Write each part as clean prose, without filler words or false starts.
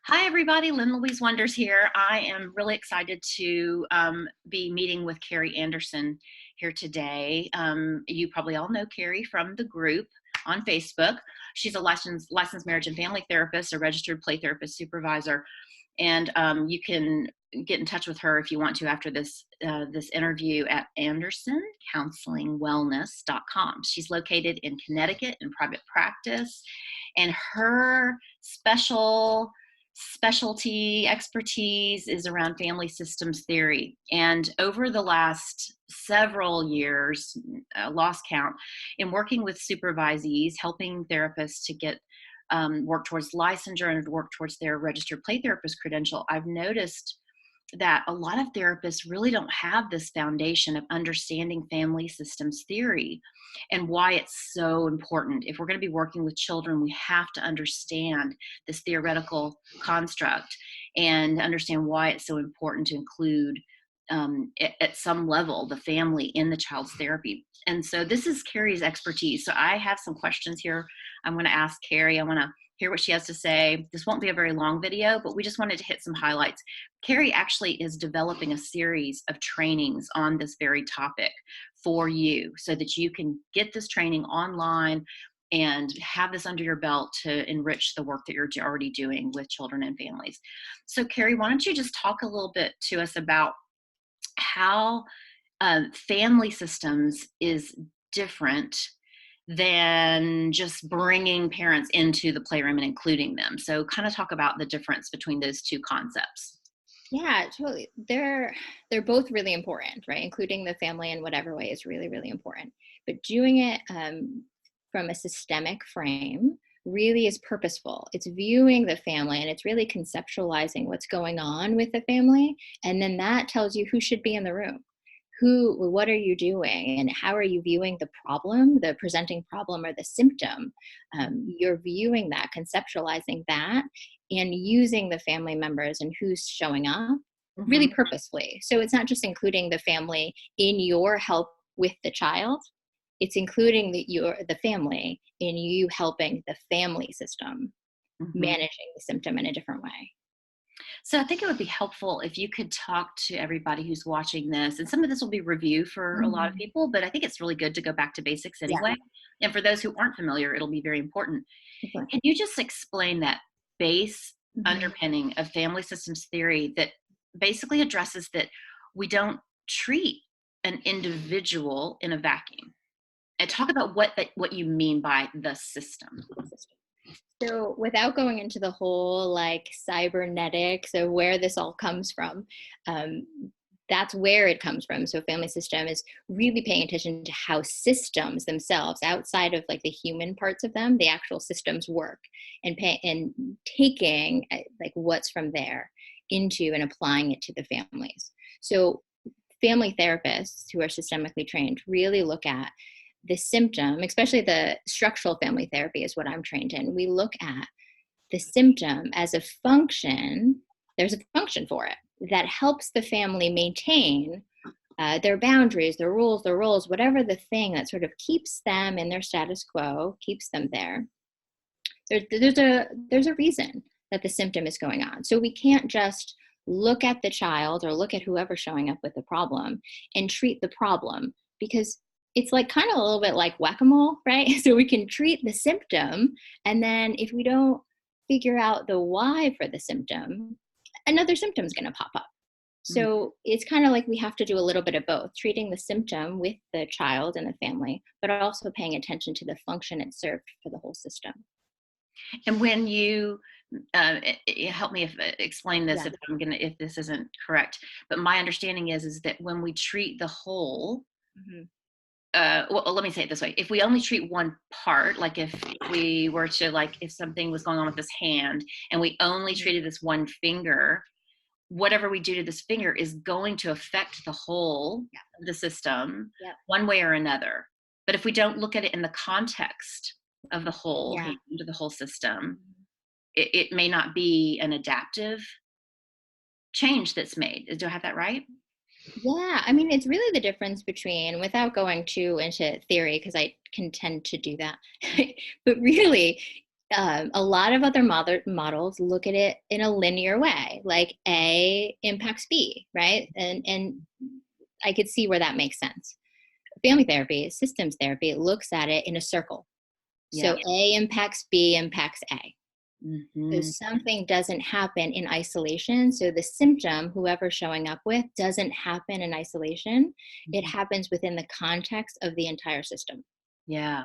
Hi, everybody. Lynn Louise Wonders here. I am really excited to be meeting with Kerri Anderson here today. You probably all know Kerri from the group on Facebook. She's a licensed marriage and family therapist, a registered play therapist supervisor, and you can get in touch with her if you want to after this interview at AndersonCounselingWellness.com. She's located in Connecticut in private practice, and her specialty expertise is around family systems theory. And over the last several years, lost count, in working with supervisees, helping therapists to get work towards licensure and work towards their registered play therapist credential, I've noticed that a lot of therapists really don't have this foundation of understanding family systems theory and why it's so important. If we're going to be working with children, we have to understand this theoretical construct and understand why it's so important to include at some level the family in the child's therapy. And so this is Kerri's expertise. So I have some questions here I'm going to ask Kerri. I want to hear what she has to say. This won't be a very long video, but we just wanted to hit some highlights. Kerri actually is developing a series of trainings on this very topic for you so that you can get this training online and have this under your belt to enrich the work that you're already doing with children and families. So Kerri, why don't you just talk a little bit to us about how family systems is different than just bringing parents into the playroom and including them. So kind of talk about the difference between those two concepts. Yeah, totally. They're both really important, right? Including the family in whatever way is really, really important. But doing it from a systemic frame really is purposeful. It's viewing the family and it's really conceptualizing what's going on with the family. And then that tells you who should be in the room. What are you doing and how are you viewing the problem, the presenting problem or the symptom? You're viewing that, conceptualizing that, and using the family members and who's showing up really purposefully. So it's not just including the family in your help with the child, it's including the family in you helping the family system managing the symptom in a different way. So I think it would be helpful if you could talk to everybody who's watching this, and some of this will be review for a lot of people, but I think it's really good to go back to basics anyway. Yeah. And for those who aren't familiar, it'll be very important. Okay. Can you just explain that base underpinning of family systems theory that basically addresses that we don't treat an individual in a vacuum? And talk about what you mean by the system. So without going into the whole like cybernetics of where this all comes from, that's where it comes from. So family system is really paying attention to how systems themselves, outside of like the human parts of them, the actual systems work, and taking like what's from there into and applying it to the families. So family therapists who are systemically trained really look at the symptom, especially the structural family therapy is what I'm trained in. We look at the symptom as a function. There's a function for it that helps the family maintain their boundaries, their rules, their roles, whatever the thing that sort of keeps them in their status quo, keeps them there. There's a reason that the symptom is going on. So we can't just look at the child or look at whoever's showing up with the problem and treat the problem, because it's like kind of a little bit like whack-a-mole, right? So we can treat the symptom, and then if we don't figure out the why for the symptom, another symptom is going to pop up. So it's kind of like we have to do a little bit of both, treating the symptom with the child and the family, but also paying attention to the function it served for the whole system. And when you help me explain this, if this isn't correct, but my understanding is that when we treat the whole, well, let me say it this way. If we only treat one part, like if we were to, like if something was going on with this hand and we only treated this one finger, whatever we do to this finger is going to affect the whole of the system one way or another. But if we don't look at it in the context of the whole hand, of the whole system, it may not be an adaptive change that's made. Do I have that right? Yeah, I mean, it's really the difference between, without going too into theory, because I can tend to do that, but really, A lot of other models look at it in a linear way, like A impacts B, right? And I could see where that makes sense. Family therapy, systems therapy, looks at it in a circle. Yeah. So A impacts B impacts A. So Hmm. something doesn't happen in isolation. So the symptom, whoever's showing up with, doesn't happen in isolation. It happens within the context of the entire system. Yeah.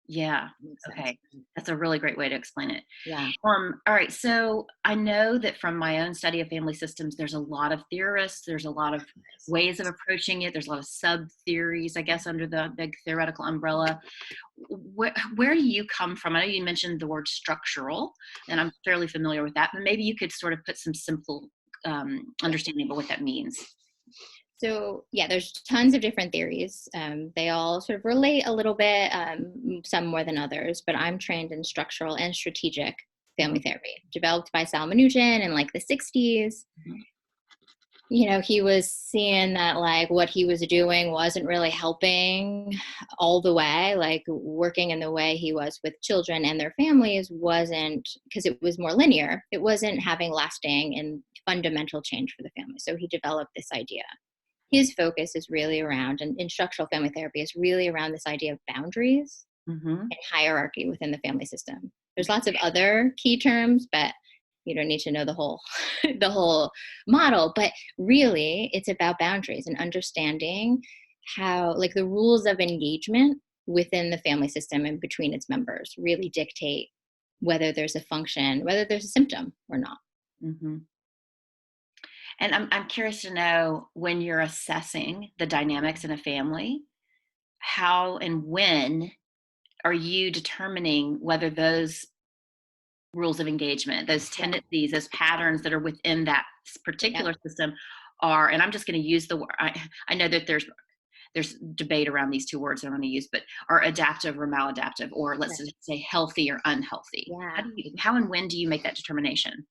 Yeah. Makes sense. Okay. That's a really great way to explain it. Yeah. All right. So I know that from my own study of family systems, there's a lot of theorists, there's a lot of ways of approaching it. There's a lot of sub theories, I guess, under the big theoretical umbrella. Where do you come from? I know you mentioned the word structural, and I'm fairly familiar with that, but maybe you could sort of put some simple understanding about what that means. So yeah, there's tons of different theories. They all sort of relate a little bit, some more than others. But I'm trained in structural and strategic family Mhm, therapy, developed by Salman in like the '60s. mhm, He was seeing that like what he was doing wasn't really helping all the way, like working in the way he was with children and their families wasn't, because it was more linear, it wasn't having lasting and fundamental change for the family. So he developed this idea. His focus is really around, and instructional family therapy is really around this idea of boundaries mhm. and hierarchy within the family system. There's lots of other key terms, but you don't need to know the whole the whole model. But really, it's about boundaries and understanding how, like, the rules of engagement within the family system and between its members really dictate whether there's a function, whether there's a symptom or not. Mhm. And I'm curious to know, when you're assessing the dynamics in a family, how and when are you determining whether those rules of engagement, those Yeah. tendencies, those patterns that are within that Yep. particular system are, and I'm just going to use the word, I know that there's debate around these two words that I'm going to use, but are adaptive or maladaptive, or let's Right. just say healthy or unhealthy. Yeah. How and when do you make that determination?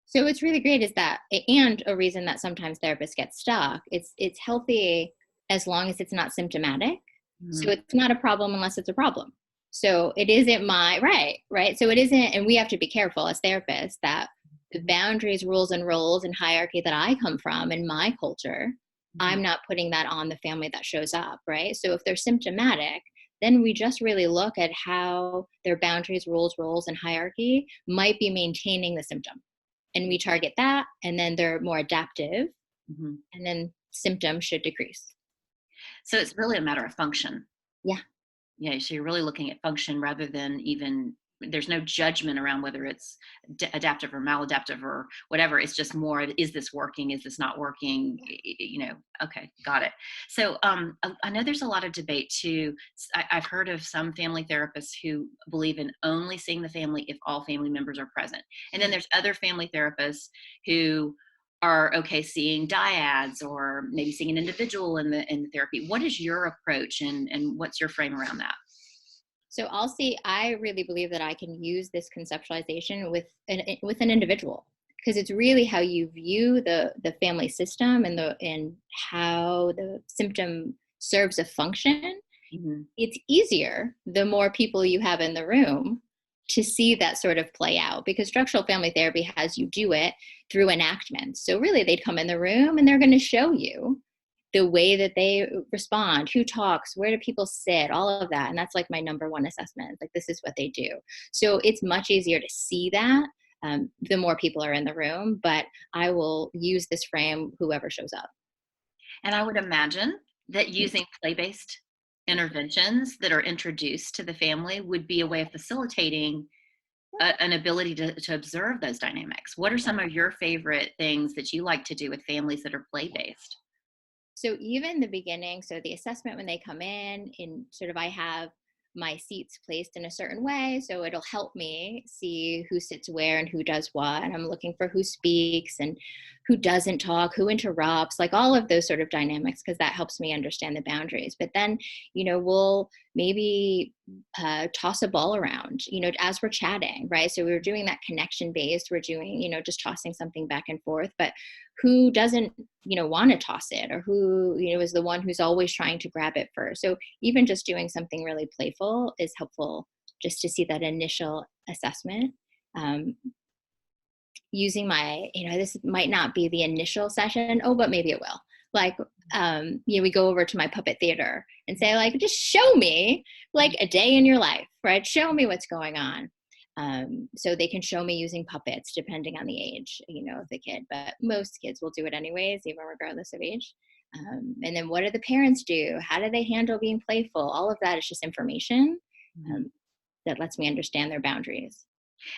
So what's really great is that, and a reason that sometimes therapists get stuck, it's healthy as long as it's not symptomatic. So Mhm. it's not a problem unless it's a problem. So it isn't my right. So it isn't, and we have to be careful as therapists that the boundaries, rules, and roles and hierarchy that I come from in my culture, Mhm. I'm not putting that on the family that shows up, right? So if they're symptomatic, then we just really look at how their boundaries, rules, roles, and hierarchy might be maintaining the symptom, and we target that, and then they're more adaptive, Mhm. and then symptoms should decrease. So it's really a matter of function. Yeah. Yeah, so you're really looking at function rather than, even there's no judgment around whether it's adaptive or maladaptive or whatever. It's just more, is this working? Is this not working? Okay, got it. So I know there's a lot of debate too. I've heard of some family therapists who believe in only seeing the family if all family members are present. And then there's other family therapists who are okay seeing dyads, or maybe seeing an individual in the therapy. What is your approach, and what's your frame around that? So I'll see. I really believe that I can use this conceptualization with an individual, because it's really how you view the family system and how the symptom serves a function. Mhm. It's easier the more people you have in the room to see that sort of play out, because structural family therapy has you do it through enactments. So really they'd come in the room and they're going to show you the way that they respond, who talks, where do people sit, all of that. And that's like my number one assessment. Like, this is what they do. So it's much easier to see that the more people are in the room, but I will use this frame whoever shows up. And I would imagine that using play-based interventions that are introduced to the family would be a way of facilitating an ability to observe those dynamics. What are some of your favorite things that you like to do with families that are play-based? So even the beginning, so the assessment when they come in sort of, I have my seats placed in a certain way, so it'll help me see who sits where and who does what. And I'm looking for who speaks and who doesn't talk, who interrupts, like all of those sort of dynamics, because that helps me understand the boundaries. But then, we'll maybe toss a ball around, as we're chatting, right? So we're doing that connection based. We're doing, just tossing something back and forth. But who doesn't want to toss it, or who is the one who's always trying to grab it first? So even just doing something really playful is helpful just to see that initial assessment. Using my, this might not be the initial session. Oh, but maybe it will. Like, we go over to my puppet theater and say, like, just show me like a day in your life, right? Show me what's going on. So they can show me using puppets depending on the age, of the kid, but most kids will do it anyways, even regardless of age. And then what do the parents do? How do they handle being playful? All of that is just information that lets me understand their boundaries.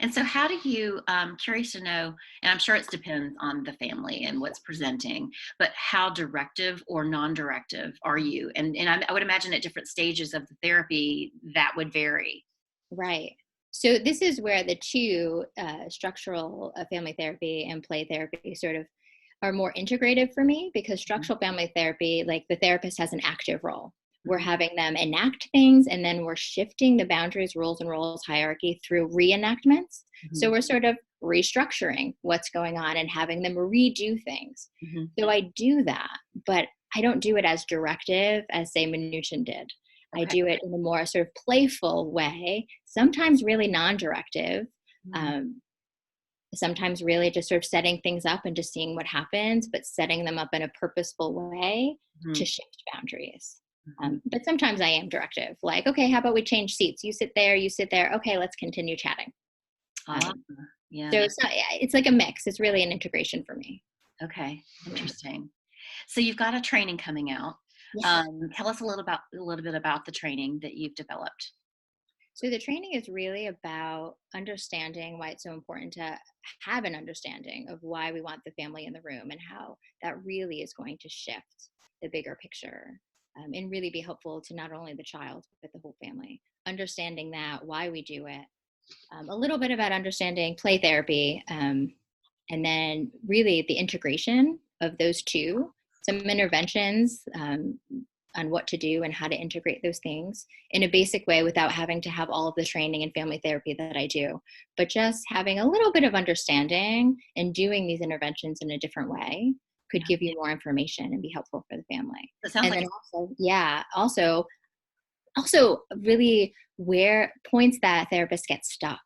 And so how do you, curious to know, and I'm sure it depends on the family and what's presenting, but how directive or non-directive are you? And I would imagine at different stages of the therapy, that would vary. Right. So this is where the two, structural family therapy and play therapy sort of are more integrative for me, because structural family therapy, like the therapist has an active role. We're having them enact things, and then we're shifting the boundaries, rules, and roles hierarchy through reenactments. So we're sort of restructuring what's going on and having them redo things. So I do that, but I don't do it as directive as, say, Minuchin did. I do it in a more sort of playful way, sometimes really non-directive, sometimes really just sort of setting things up and just seeing what happens, but setting them up in a purposeful way to shift boundaries. But sometimes I am directive, like, okay, how about we change seats? You sit there, you sit there. Okay, let's continue chatting. Yeah. So it's like a mix. It's really an integration for me. Okay. Interesting. So you've got a training coming out. Yeah. Tell us a little bit about the training that you've developed. So the training is really about understanding why it's so important to have an understanding of why we want the family in the room and how that really is going to shift the bigger picture. And really be helpful to not only the child, but the whole family. Understanding that, why we do it. A little bit about understanding play therapy, and then really the integration of those two. Some interventions on what to do and how to integrate those things in a basic way without having to have all of the training in family therapy that I do. But just having a little bit of understanding and doing these interventions in a different way could give you more information and be helpful for the family. It sounds And like then also really where points that therapists get stuck.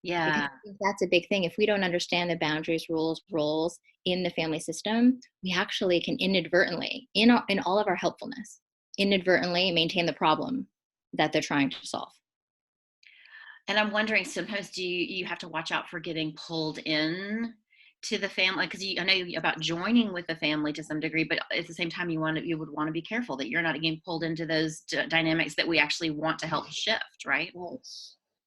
Because I think that's a big thing. If we don't understand the boundaries, rules, roles in the family system, we actually can inadvertently, in all of our helpfulness, inadvertently maintain the problem that they're trying to solve. And I'm wondering, sometimes do you have to watch out for getting pulled in to the family? Because I know about joining with the family to some degree, but at the same time, you would want to be careful that you're not getting pulled into those dynamics that we actually want to help shift, right? Right.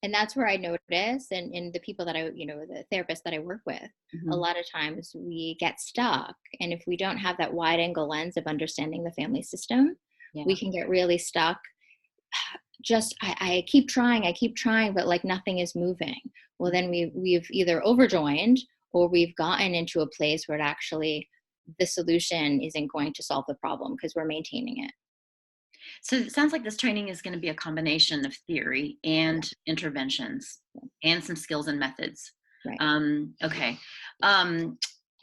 And that's where I notice, and in the people that the therapists that I work with, a lot of times we get stuck. And if we don't have that wide angle lens of understanding the family system, we can get really stuck. I keep trying, but like nothing is moving. Well, then we've either overjoined or we've gotten into a place where actually the solution isn't going to solve the problem because we're maintaining it. So it sounds like this training is going to be a combination of theory and interventions and some skills and methods. Right. Okay.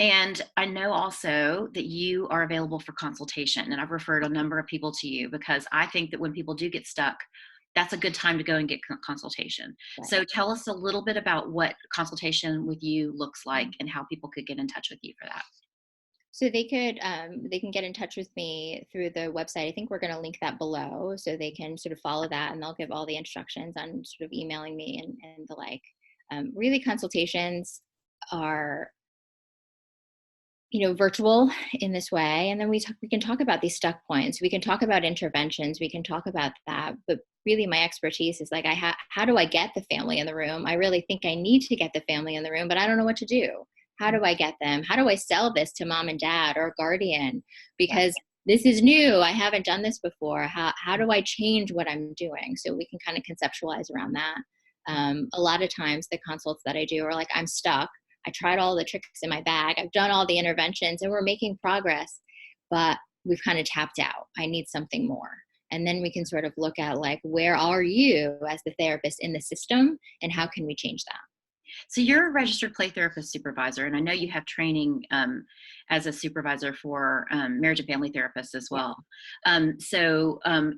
And I know also that you are available for consultation, and I've referred a number of people to you because I think that when people do get stuck, that's a good time to go and get consultation. Right. So tell us a little bit about what consultation with you looks like and how people could get in touch with you for that. So they can get in touch with me through the website. I think we're going to link that below, so they can sort of follow that, and they'll give all the instructions on sort of emailing me and the like. Really, consultations are virtual in this way, and then we can talk about these stuck points. We can talk about interventions. We can talk about that. But really, my expertise is like, how do I get the family in the room? I really think I need to get the family in the room, but I don't know what to do. How do I get them? How do I sell this to mom and dad or guardian? Because this is new. I haven't done this before. How do I change what I'm doing? So we can kind of conceptualize around that. A lot of times the consults that I do are like, I'm stuck. I tried all the tricks in my bag. I've done all the interventions and we're making progress, but we've kind of tapped out. I need something more. And then we can sort of look at like, where are you as the therapist in the system and how can we change that? So you're a registered play therapist supervisor, and I know you have training as a supervisor for marriage and family therapists as Yeah. well.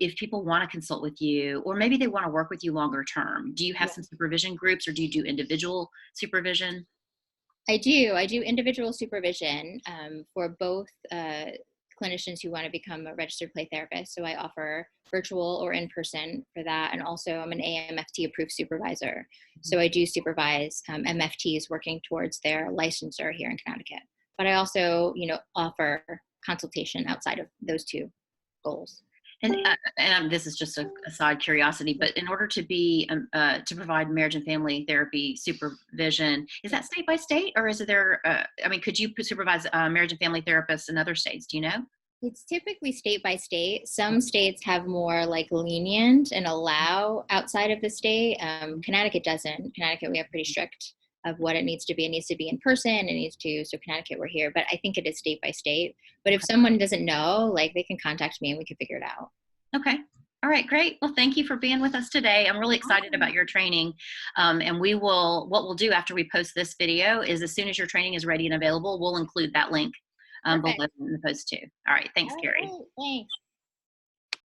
If people want to consult with you, or maybe they want to work with you longer term, do you have Yeah. some supervision groups, or do you do individual supervision? I do. I do individual supervision for both clinicians who want to become a registered play therapist. So I offer virtual or in person for that. And also, I'm an AMFT approved supervisor. So I do supervise MFTs working towards their licensure here in Connecticut. But I also, offer consultation outside of those two goals. And this is just a side curiosity, but in order to be to provide marriage and family therapy supervision, is that state by state, or is it there? I mean, could you supervise marriage and family therapists in other states? Do you know? It's typically state by state. Some states have more like lenient and allow outside of the state. Connecticut doesn't. Connecticut, we have pretty strict of what it needs to be. It needs to be in person. It needs to, so Connecticut, we're here. But I think it is state by state. But if someone doesn't know, like they can contact me and we can figure it out. Okay. All right, great. Well, thank you for being with us today. I'm really excited about your training. And what we'll do after we post this video is as soon as your training is ready and available, we'll include that link below Perfect. in the post too. All right. Thanks, All right, Kerri. great. Thanks.